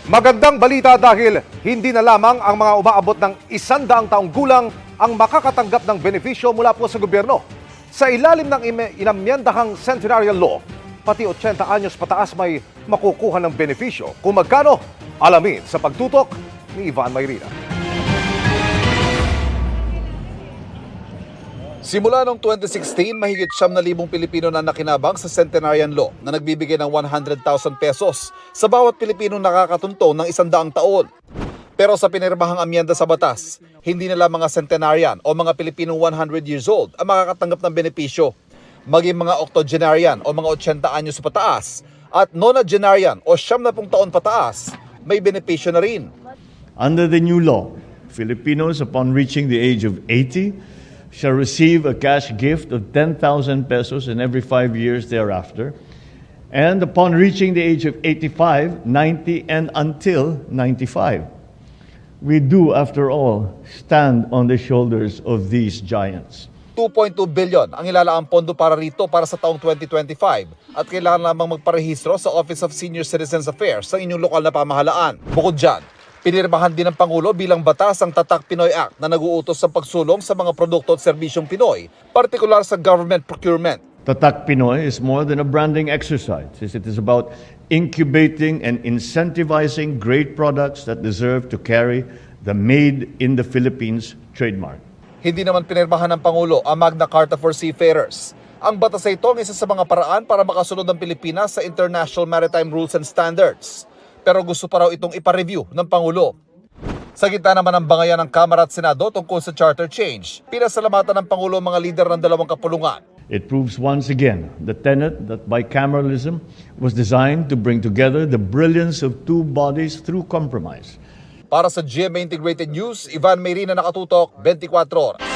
Magandang balita dahil hindi na lamang ang mga umaabot ng 100 taong gulang ang makakatanggap ng benepisyo mula po sa gobyerno. Sa ilalim ng inamyendahang Centenarian Law, pati 80 anyos pataas may makukuha ng benepisyo. Kung magkano, alamin sa pagtutok ni Ivan Mayrina. Simula noong 2016, mahigit 9,000 Pilipino na nakinabang sa Centenarian Law na nagbibigay ng 100,000 pesos sa bawat Pilipinong nakakatuntong ng 100 taon. Pero sa pinirmahang amyenda sa batas, hindi na lang mga centenarian o mga Pilipinong 100 years old ang makakatanggap ng benepisyo. Maging mga octogenarian o mga 80 anyos pataas at nonagenarian o 70 taon pataas, may benepisyo na rin. Under the new law, Filipinos upon reaching the age of 80 shall receive a cash gift of 10,000 pesos in every 5 years thereafter. And upon reaching the age of 85, 90, and until 95, we do, after all, stand on the shoulders of these giants. 2.2 billion ang ilalaang pondo para rito para sa taong 2025 at kailangan lamang magparehistro sa Office of Senior Citizens Affairs sa inyong lokal na pamahalaan. Bukod dyan, pinirmahan din ng Pangulo bilang batas ang Tatak Pinoy Act na nag-uutos sa pagsulong sa mga produkto at serbisyong Pinoy, partikular sa government procurement. Tatak Pinoy is more than a branding exercise. It is about incubating and incentivizing great products that deserve to carry the Made in the Philippines trademark. Hindi naman pinirmahan ng Pangulo ang Magna Carta for Seafarers. Ang batas na ito ang isa sa mga paraan para makasunod ang Pilipinas sa International Maritime Rules and Standards. Pero gusto pa raw itong ipa-review ng Pangulo. Sa gitna naman ng bangayan ng Kamara at Senado tungkol sa charter change, pinasalamatan ng Pangulo ang mga lider ng dalawang kapulungan. It proves once again the tenet that bicameralism was designed to bring together the brilliance of two bodies through compromise. Para sa GMA Integrated News, Ivan Mayrina, nakatutok, 24 Oras.